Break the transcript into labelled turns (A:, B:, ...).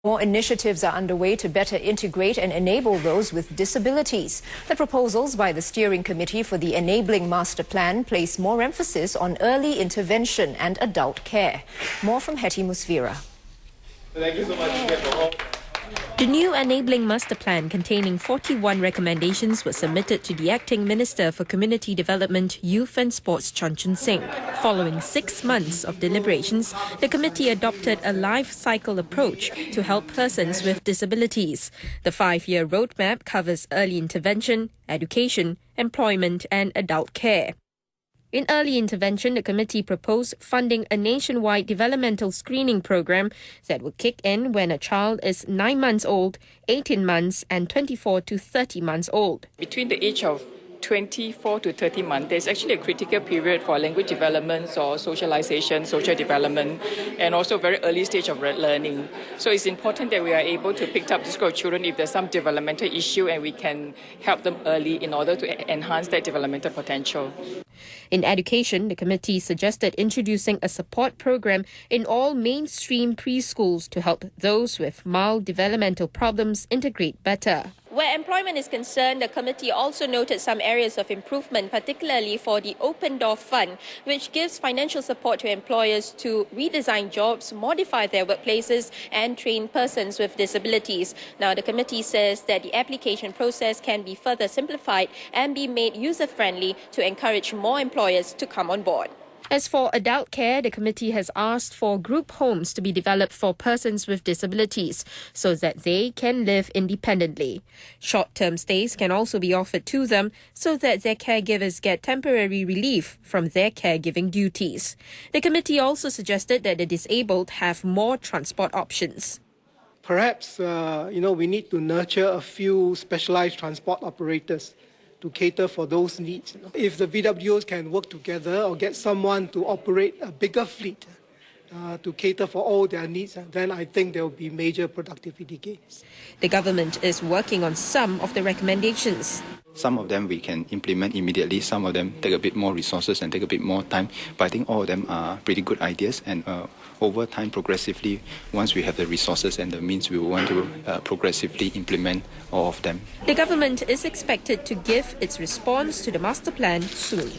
A: More initiatives are underway to better integrate and enable those with disabilities. The proposals by the Steering Committee for the Enabling Master Plan place more emphasis on early intervention and adult care. More from Hetty Musvira.
B: Thank you so much.
C: The new Enabling Master Plan containing 41 recommendations was submitted to the Acting Minister for Community Development, Youth and Sports, Chan Chun Sing. Following 6 months of deliberations, the committee adopted a life cycle approach to help persons with disabilities. The 5-year roadmap covers early intervention, education, employment and adult care. In early intervention, the committee proposed funding a nationwide developmental screening program that will kick in when a child is 9 months old, 18 months and 24 to 30 months old.
D: Between the age of 24 to 30 months, there's actually a critical period for language development or socialization, social development, and also very early stage of learning. So it's important that we are able to pick up this group of children if there's some developmental issue and we can help them early in order to enhance their developmental potential.
C: In education, the committee suggested introducing a support program in all mainstream preschools to help those with mild developmental problems integrate better. Where employment is concerned, the committee also noted some areas of improvement, particularly for the Open Door Fund, which gives financial support to employers to redesign jobs, modify their workplaces and train persons with disabilities. Now, the committee says that the application process can be further simplified and be made user-friendly to encourage more employers to come on board. As for adult care, the committee has asked for group homes to be developed for persons with disabilities so that they can live independently. Short-term stays can also be offered to them so that their caregivers get temporary relief from their caregiving duties. The committee also suggested that the disabled have more transport options.
E: Perhaps, we need to nurture a few specialized transport operators to cater for those needs. If the VWOs can work together or get someone to operate a bigger fleet to cater for all their needs, then I think there will be major productivity gains.
C: The government is working on some of the recommendations.
F: Some of them we can implement immediately, some of them take a bit more resources and take a bit more time, but I think all of them are pretty good ideas, and over time, progressively, once we have the resources and the means, we will want to progressively implement all of them.
C: The government is expected to give its response to the master plan soon.